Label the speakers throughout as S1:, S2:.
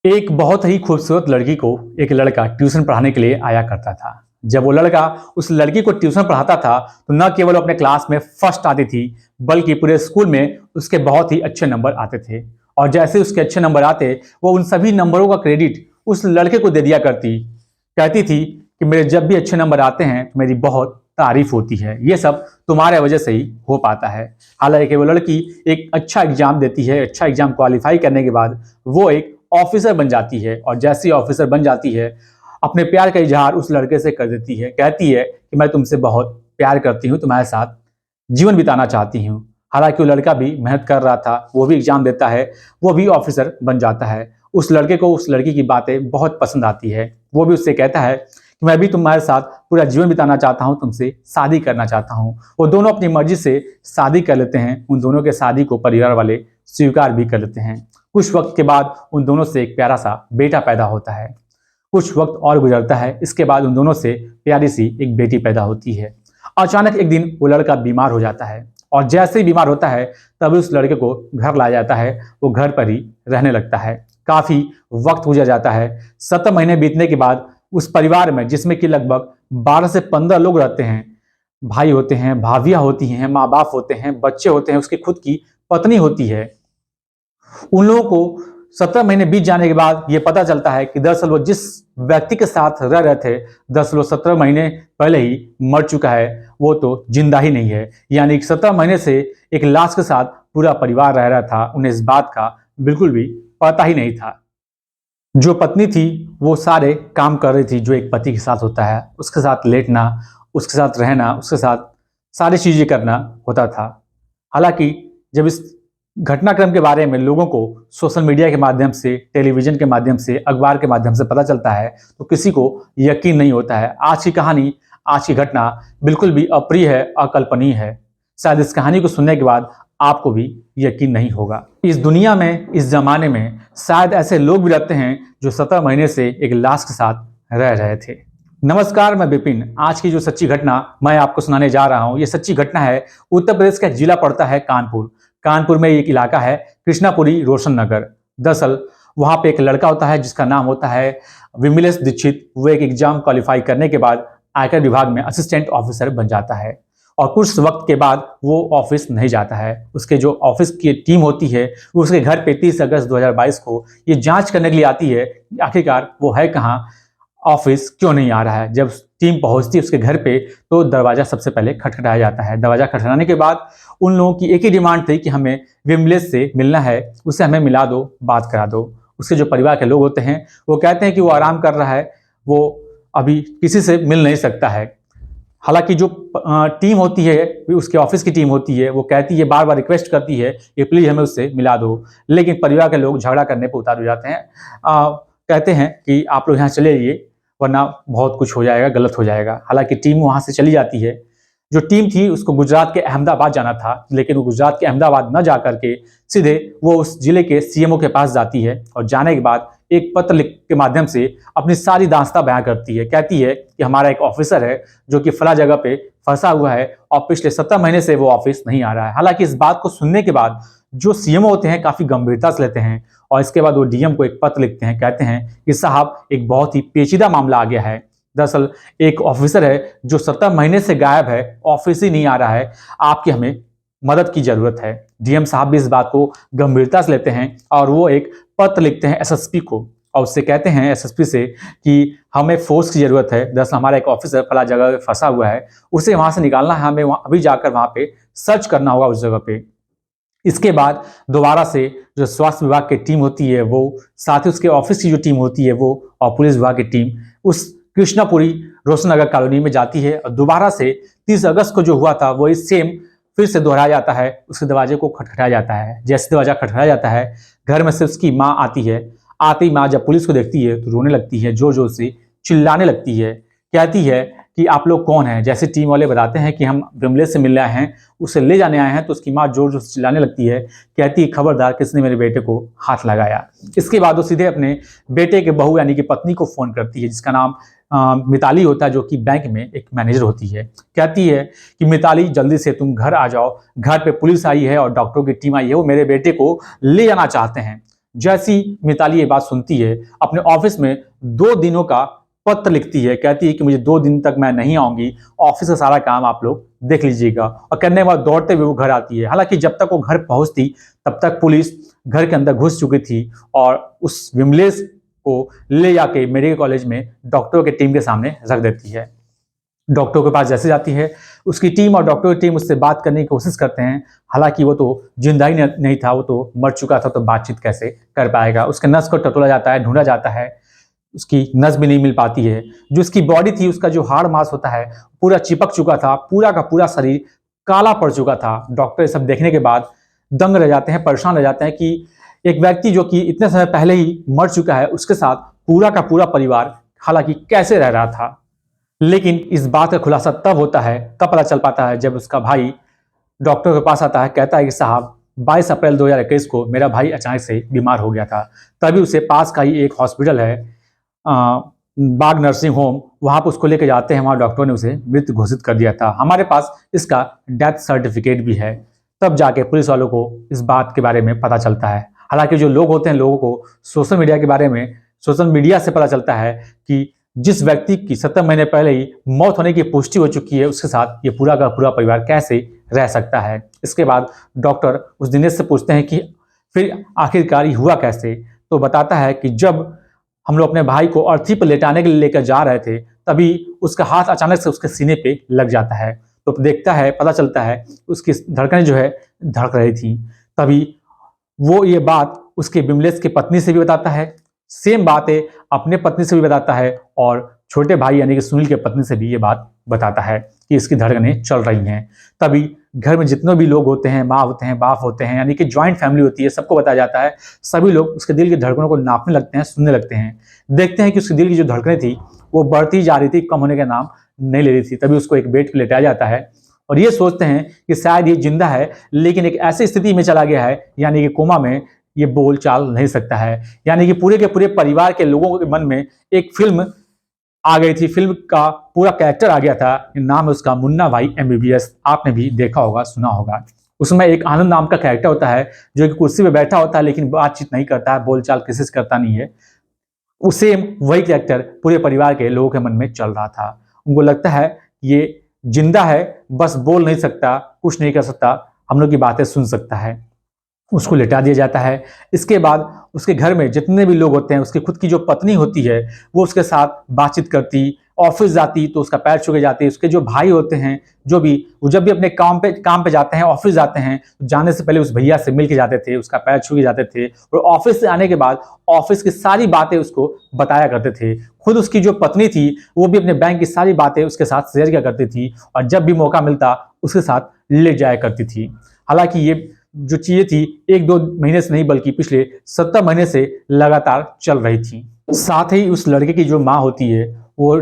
S1: एक बहुत ही खूबसूरत लड़की को एक लड़का ट्यूशन पढ़ाने के लिए आया करता था। जब वो लड़का उस लड़की को ट्यूशन पढ़ाता था, तो न केवल वो अपने क्लास में फर्स्ट आती थी, बल्कि पूरे स्कूल में उसके बहुत ही अच्छे नंबर आते थे। और जैसे उसके अच्छे नंबर आते, वो उन सभी नंबरों का क्रेडिट उस लड़के को दे दिया करती। कहती थी कि मेरे जब भी अच्छे नंबर आते हैं तो मेरी बहुत तारीफ होती है, ये सब तुम्हारे वजह से ही हो पाता है। हालांकि वो लड़की एक अच्छा एग्जाम देती है, अच्छा एग्जाम क्वालिफाई करने के बाद वो एक ऑफिसर बन जाती है। और जैसी ऑफिसर बन जाती है, अपने प्यार का इजहार उस लड़के से कर देती है। कहती है कि मैं तुमसे बहुत प्यार करती हूँ, तुम्हारे साथ जीवन बिताना चाहती हूँ। हालांकि वो लड़का भी मेहनत कर रहा था, वो भी एग्जाम देता है, वो भी ऑफिसर बन जाता है। उस लड़के को उस लड़की की बातें बहुत पसंद आती है। वो भी उससे कहता है कि मैं भी तुम्हारे साथ पूरा जीवन बिताना चाहता हूँ, तुमसे शादी करना चाहता हूँ। वो दोनों अपनी मर्जी से शादी कर लेते हैं। उन दोनों के शादी को परिवार वाले स्वीकार भी कर लेते हैं। कुछ वक्त के बाद उन दोनों से एक प्यारा सा बेटा पैदा होता है। कुछ वक्त और गुजरता है, इसके बाद उन दोनों से प्यारी सी एक बेटी पैदा होती है। अचानक एक दिन वो लड़का बीमार हो जाता है, और जैसे ही बीमार होता है तभी उस लड़के को घर लाया जाता है। वो घर पर ही रहने लगता है। काफी वक्त गुजर जाता है। 7 महीने बीतने के बाद उस परिवार में, जिसमें कि लगभग 12 से 15 लोग रहते हैं, भाई होते हैं, भाभियां होती हैं, माँ बाप होते हैं, बच्चे होते हैं, उसकी खुद की पत्नी होती है। उन लोगों को 17 महीने बीत जाने के बाद ये पता चलता है कि दरअसल वो जिस व्यक्ति के साथ रह रहे थे, दरअसल वो 17 महीने पहले ही मर चुका है। वो तो जिंदा ही नहीं है। यानी कि 17 महीने से एक लाश के साथ पूरा परिवार रह रहा था। उन्हें इस बात का बिल्कुल भी पता ही नहीं था। जो पत्नी थी वो सारे काम कर रही थी जो एक पति के साथ होता है। उसके साथ लेटना, उसके साथ रहना, उसके साथ सारी चीजें करना होता था। हालांकि जब इस घटनाक्रम के बारे में लोगों को सोशल मीडिया के माध्यम से, टेलीविजन के माध्यम से, अखबार के माध्यम से पता चलता है, तो किसी को यकीन नहीं होता है। आज की कहानी, आज की घटना बिल्कुल भी अप्रिय है, अकल्पनीय है। शायद इस कहानी को सुनने के बाद आपको भी यकीन नहीं होगा। इस दुनिया में, इस जमाने में शायद ऐसे लोग भी रहते हैं जो 17 महीने से एक लाश के साथ रह रहे थे। नमस्कार, मैं विपिन। आज की जो सच्ची घटना मैं आपको सुनाने जा रहा हूँ, ये सच्ची घटना है। उत्तर प्रदेश का जिला पड़ता है कानपुर। कानपुर में एक इलाका है कृष्णापुरी रोशन नगर। दरअसल वहां पे एक लड़का होता है जिसका नाम होता है विमलेश दीक्षित। वो एक एग्जाम क्वालिफाई करने के बाद आयकर विभाग में असिस्टेंट ऑफिसर बन जाता है। और कुछ वक्त के बाद वो ऑफिस नहीं जाता है। उसके जो ऑफिस की टीम होती है वो उसके घर पे 30 अगस्त 2022 को ये जांच करने के लिए आती है कि आखिरकार वो है कहाँ, ऑफिस क्यों नहीं आ रहा है। जब टीम पहुंचती है उसके घर पे, तो दरवाजा सबसे पहले खटखटाया जाता है। दरवाजा खटखटाने के बाद उन लोगों की एक ही डिमांड थी कि हमें विमलेश से मिलना है, उसे हमें मिला दो, बात करा दो। उसके जो परिवार के लोग होते हैं वो कहते हैं कि वो आराम कर रहा है, वो अभी किसी से मिल नहीं सकता है। हालांकि जो टीम होती है, उसके ऑफिस की टीम होती है, वो कहती है, बार बार रिक्वेस्ट करती है कि प्लीज हमें उससे मिला दो। लेकिन परिवार के लोग झगड़ा करने पर उतार हो जाते हैं। कहते हैं कि आप लोग यहाँ चले जाइए, वरना बहुत कुछ हो जाएगा, गलत हो जाएगा। हालांकि टीम वहां से चली जाती है। जो टीम थी उसको गुजरात के अहमदाबाद जाना था, लेकिन वो गुजरात के अहमदाबाद न जाकर के सीधे वो उस जिले के सीएमओ के पास जाती है। और जाने के बाद एक पत्र लिख के माध्यम से अपनी सारी दास्तां बयां करती है। कहती है कि हमारा एक ऑफिसर है जो कि फला जगह पे फंसा हुआ है और पिछले 17 महीने से वो ऑफिस नहीं आ रहा है। हालांकि इस बात को सुनने के बाद जो सीएमओ होते हैं काफी गंभीरता से लेते हैं, और इसके बाद वो डीएम को एक पत्र लिखते हैं। कहते हैं कि साहब, एक बहुत ही पेचीदा मामला आ गया है। दरअसल एक ऑफिसर है जो 17 महीने से गायब है, ऑफिस ही नहीं आ रहा है, आपकी हमें मदद की जरूरत है। डीएम साहब भी इस बात को गंभीरता से लेते हैं और वो एक पत्र लिखते हैं एसएसपी को, और उससे कहते हैं एसएसपी से कि हमें फोर्स की जरूरत है। दरअसल हमारा एक ऑफिसर फला जगह पे फंसा हुआ है, उसे वहां से निकालना है, हमें अभी जाकर वहां पे सर्च करना होगा उस जगह पे। इसके बाद दोबारा से जो स्वास्थ्य विभाग की टीम होती है वो, साथ ही उसके ऑफिस की जो टीम होती है वो, और पुलिस विभाग की टीम उस कृष्णापुरी रोशननगर कॉलोनी में जाती है। और दोबारा से 30 अगस्त को जो हुआ था वो इस सेम फिर से दोहराया जाता है। उसके दरवाजे को खटखटाया जाता है। जैसे दरवाजा खटखटाया जाता है, घर में से उसकी माँ आती है। आते ही माँ जब पुलिस को देखती है तो रोने लगती है, जोर जोर से चिल्लाने लगती है। कहती है कि आप लोग कौन हैं। जैसे टीम वाले बताते हैं कि हम विमलेश से मिलने आए हैं, उसे ले जाने आए हैं, तो उसकी माँ जोर जोर से चिल्लाने लगती है। कहती है, खबरदार किसने मेरे बेटे को हाथ लगाया। इसके बाद वो सीधे अपने बेटे के बहू यानी कि पत्नी को फोन करती है, जिसका नाम मिताली होता है, जो कि बैंक में एक मैनेजर होती है। कहती है कि मिताली, जल्दी से तुम घर आ जाओ, घर पे पुलिस आई है और डॉक्टरों की टीम आई है, वो मेरे बेटे को ले जाना चाहते हैं। जैसी मिताली ये बात सुनती है, अपने ऑफिस में 2 दिनों का पत्र लिखती है, कहती है कि मुझे 2 दिन तक मैं नहीं आऊंगी, ऑफिस का सारा काम आप लोग देख लीजिएगा। और करने के बाद दौड़ते हुए वो घर आती है। हालांकि जब तक वो घर पहुंचती तब तक पुलिस घर के अंदर घुस चुकी थी और उस विमलेश को ले जाके मेडिकल कॉलेज में डॉक्टरों की टीम के सामने रख देती है। डॉक्टरों के पास जैसे जाती है, उसकी टीम और डॉक्टरों की टीम उससे बात करने की कोशिश करते हैं। हालांकि वो तो जिंदा ही नहीं था, वो तो मर चुका था, तो बातचीत कैसे कर पाएगा। उसके नस को टटोला जाता है, ढूंढा जाता है, उसकी नस भी नहीं मिल पाती है। जो उसकी बॉडी थी, उसका जो हाड़ मांस होता है पूरा चिपक चुका था, पूरा का पूरा शरीर काला पड़ चुका था। डॉक्टर सब देखने के बाद दंग रह जाते हैं, परेशान रह जाते हैं कि एक व्यक्ति जो कि इतने समय पहले ही मर चुका है, उसके साथ पूरा का पूरा परिवार हालांकि कैसे रह रहा था। लेकिन इस बात का खुलासा तब होता है, तब पता चल पाता है जब उसका भाई डॉक्टर के पास आता है, कहता है कि साहब 22 अप्रैल 2021 को मेरा भाई अचानक से बीमार हो गया था। तभी उसे पास का ही एक हॉस्पिटल है, बाग नर्सिंग होम, वहां पर उसको लेकर जाते हैं। वहां डॉक्टर ने उसे मृत घोषित कर दिया था। हमारे पास इसका डेथ सर्टिफिकेट भी है। तब जाके पुलिस वालों को इस बात के बारे में पता चलता है। हालांकि जो लोग होते हैं, लोगों को सोशल मीडिया के बारे में, सोशल मीडिया से पता चलता है कि जिस व्यक्ति की 17 महीने पहले ही मौत होने की पुष्टि हो चुकी है, उसके साथ ये पूरा का पूरा परिवार कैसे रह सकता है। इसके बाद डॉक्टर उस दिनेश से पूछते हैं कि फिर आखिरकार ये हुआ कैसे। तो बताता है कि जब हम लोग अपने भाई को अर्थी पर लेटाने के लिए लेकर जा रहे थे, तभी उसका हाथ अचानक से उसके सीने पे लग जाता है। तो देखता है, पता चलता है उसकी धड़कनें जो है धड़क रही थी। तभी वो ये बात उसके विमलेश की पत्नी से भी बताता है, सेम बातें अपने पत्नी से भी बताता है और छोटे भाई यानी कि सुनील के पत्नी से भी ये बात बताता है कि इसकी धड़कनें चल रही हैं। तभी घर में जितने भी लोग होते हैं, माँ होते हैं, बाप होते हैं, यानी कि ज्वाइंट फैमिली होती है, सबको बताया जाता है। सभी लोग उसके दिल की धड़कनों को नापने लगते हैं, सुनने लगते हैं। देखते हैं कि उसके दिल की जो धड़कनें थी वो बढ़ती जा रही थी, कम होने का नाम नहीं ले रही थी। तभी उसको एक बेड पर लेटाया जाता है और ये सोचते हैं कि शायद ये जिंदा है, लेकिन एक ऐसी स्थिति में चला गया है, यानी कि कोमा में, ये बोल चाल नहीं सकता है। यानी कि पूरे के पूरे परिवार के लोगों के मन में एक फिल्म आ गई थी, फिल्म का पूरा कैरेक्टर आ गया था। नाम है उसका मुन्ना भाई MBBS। आपने भी देखा होगा, सुना होगा। उसमें एक आनंद नाम का कैरेक्टर होता है जो कि कुर्सी पे बैठा होता है, लेकिन बातचीत नहीं करता है, बोलचाल किसी से करता नहीं है। उसे वही कैरेक्टर पूरे परिवार के लोगों के मन में चल रहा था। उनको लगता है ये जिंदा है, बस बोल नहीं सकता, कुछ नहीं कर सकता, हम लोग की बातें सुन सकता है। उसको लिटा दिया जाता है। इसके बाद उसके घर में जितने भी लोग होते हैं, उसकी खुद की जो पत्नी होती है वो उसके साथ बातचीत करती, ऑफिस जाती तो उसका पैर छू के जाती। उसके जो भाई होते हैं, जो भी, वो जब भी अपने काम पे जाते हैं, ऑफिस जाते हैं, तो जाने से पहले उस भैया से मिल के जाते थे, उसका पैर छू के जाते थे और ऑफिस से आने के बाद ऑफिस की सारी बातें उसको बताया करते थे। खुद उसकी जो पत्नी थी वो भी अपने बैंक की सारी बातें उसके साथ शेयर किया करती थी और जब भी मौका मिलता उसके साथ ले जाया करती थी। हालांकि ये जो चीजें थी 1-2 महीने से नहीं बल्कि पिछले 17 महीने से लगातार चल रही थी। साथ ही उस लड़के की जो माँ होती है वो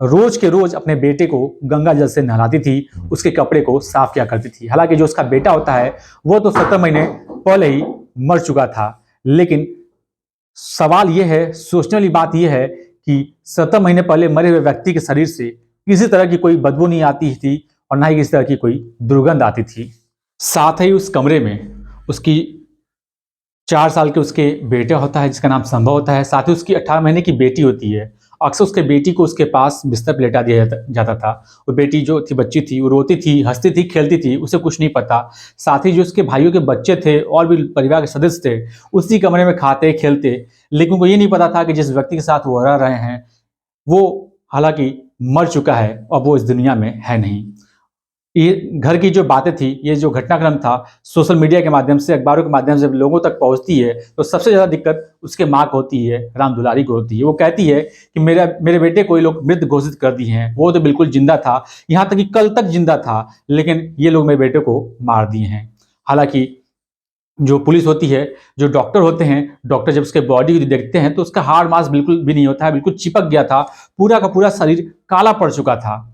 S1: रोज के रोज अपने बेटे को गंगा जल से नहलाती थी, उसके कपड़े को साफ किया करती थी। हालांकि जो उसका बेटा होता है वो तो 17 महीने पहले ही मर चुका था, लेकिन सवाल यह है, सोचने वाली बात यह है कि 17 महीने पहले मरे हुए व्यक्ति के शरीर से किसी तरह की कोई बदबू नहीं आती थी और ना ही किसी तरह की कोई दुर्गंध आती थी। साथ ही उस कमरे में उसकी 4 साल के उसके बेटा होता है जिसका नाम संभव होता है। साथ ही उसकी 18 महीने की बेटी होती है। अक्सर उसके बेटी को उसके पास बिस्तर पर लेटा दिया जाता था। वो बेटी जो थी, बच्ची थी, वो रोती थी, हंसती थी, खेलती थी, उसे कुछ नहीं पता। साथ ही जो उसके भाइयों के बच्चे थे और भी परिवार के सदस्य थे, उसी कमरे में खाते खेलते, लेकिन उनको ये नहीं पता था कि जिस व्यक्ति के साथ वो रह रहे हैं वो हालांकि मर चुका है और वो इस दुनिया में है नहीं। ये घर की जो बातें थी, ये जो घटनाक्रम था, सोशल मीडिया के माध्यम से, अखबारों के माध्यम से लोगों तक पहुंचती है तो सबसे ज़्यादा दिक्कत उसके माँ को होती है, राम दुलारी को होती है। वो कहती है कि मेरे बेटे को ये लोग मृत घोषित कर दिए हैं, वो तो बिल्कुल जिंदा था, यहाँ तक कि कल तक जिंदा था, लेकिन ये लोग मेरे बेटे को मार दिए हैं। हालांकि जो पुलिस होती है, जो डॉक्टर होते हैं, डॉक्टर जब उसके बॉडी को देखते हैं तो उसका हाड़ मांस बिल्कुल भी नहीं होता है, बिल्कुल चिपक गया था, पूरा का पूरा शरीर काला पड़ चुका था।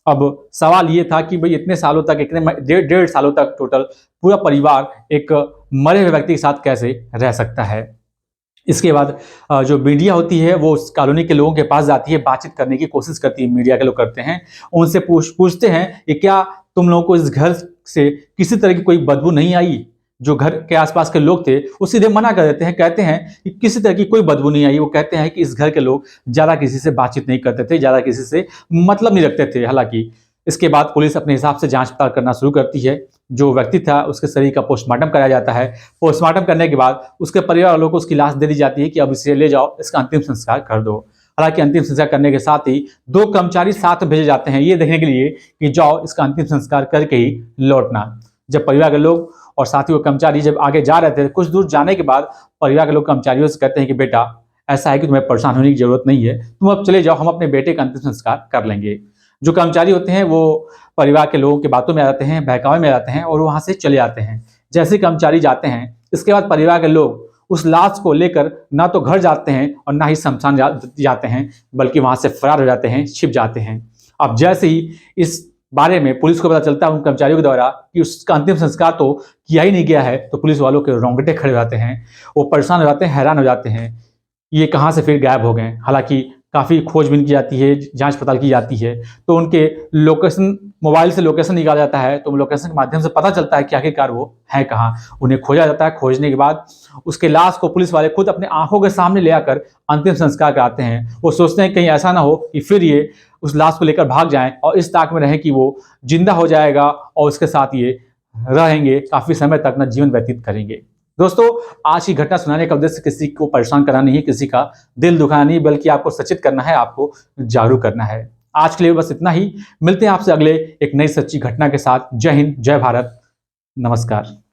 S1: अब सवाल ये था कि भाई इतने सालों तक, इतने 1.5 सालों तक टोटल पूरा परिवार एक मरे हुए व्यक्ति के साथ कैसे रह सकता है। इसके बाद जो मीडिया होती है वो उस कॉलोनी के लोगों के पास जाती है, बातचीत करने की कोशिश करती है, मीडिया के लोग करते हैं, उनसे पूछते हैं कि क्या तुम लोगों को इस घर से किसी तरह की कोई बदबू नहीं आई, जो घर के आसपास के लोग थे वो सीधे मना कर देते हैं, कहते हैं कि किसी तरह की कोई बदबू नहीं आई। वो कहते हैं कि इस घर के लोग ज़्यादा किसी से बातचीत नहीं करते थे, ज़्यादा किसी से मतलब नहीं रखते थे। हालांकि इसके बाद पुलिस अपने हिसाब से जांच पड़ताल करना शुरू करती है। जो व्यक्ति था उसके शरीर का पोस्टमार्टम कराया जाता है। पोस्टमार्टम करने के बाद उसके परिवार वालों को उसकी लाश दे दी जाती है कि अब इसे ले जाओ, इसका अंतिम संस्कार कर दो। हालांकि अंतिम संस्कार करने के साथ ही 2 कर्मचारी साथ भेजे जाते हैं, ये देखने के लिए कि जाओ इसका अंतिम संस्कार करके ही लौटना। जब परिवार के लोग और साथ ही वो कर्मचारी जब आगे जा रहे थे, कुछ दूर जाने के बाद परिवार के लोग कर्मचारियों से कहते हैं कि बेटा ऐसा है कि तुम्हें परेशान होने की जरूरत नहीं है, तुम अब चले जाओ, हम अपने बेटे का अंतिम संस्कार कर लेंगे। जो कर्मचारी होते हैं वो परिवार के लोगों की बातों में आ जाते हैं, बहकावे में आ जाते हैं और वहां से चले जाते हैं। जैसे कर्मचारी जाते हैं, इसके बाद परिवार के लोग उस लाश को लेकर ना तो घर जाते हैं और ना ही शमशान जाते हैं, बल्कि वहां से फरार हो जाते हैं, छिप जाते हैं। अब जैसे ही इस बारे में पुलिस को पता चलता है उन कर्मचारियों के द्वारा कि उसका अंतिम संस्कार तो किया ही नहीं गया है, तो पुलिस वालों के रोंगटे खड़े हो जाते हैं, वो परेशान हो जाते हैं, हैरान हो जाते हैं, ये कहाँ से फिर गायब हो गए। हालांकि काफ़ी खोजबीन की जाती है, जांच पड़ताल की जाती है, तो उनके लोकेशन, मोबाइल से लोकेशन निकाला जाता है, तो लोकेशन के माध्यम से पता चलता है कि आखिरकार वो है कहाँ। उन्हें खोजा जाता है, खोजने के बाद उसके लाश को पुलिस वाले खुद अपने आंखों के सामने ले आकर अंतिम संस्कार कराते हैं। वो सोचते हैं कहीं ऐसा ना हो कि फिर ये उस लाश को लेकर भाग जाएं और इस ताक में रहें कि वो जिंदा हो जाएगा और उसके साथ ये रहेंगे, काफ़ी समय तक अपना जीवन व्यतीत करेंगे। दोस्तों, आज की घटना सुनाने का उद्देश्य किसी को परेशान करना नहीं है, किसी का दिल दुखाना नहीं, बल्कि आपको सचेत करना है, आपको जागरूक करना है। आज के लिए बस इतना ही। मिलते हैं आपसे अगले एक नई सच्ची घटना के साथ। जय हिंद, जय भारत, नमस्कार।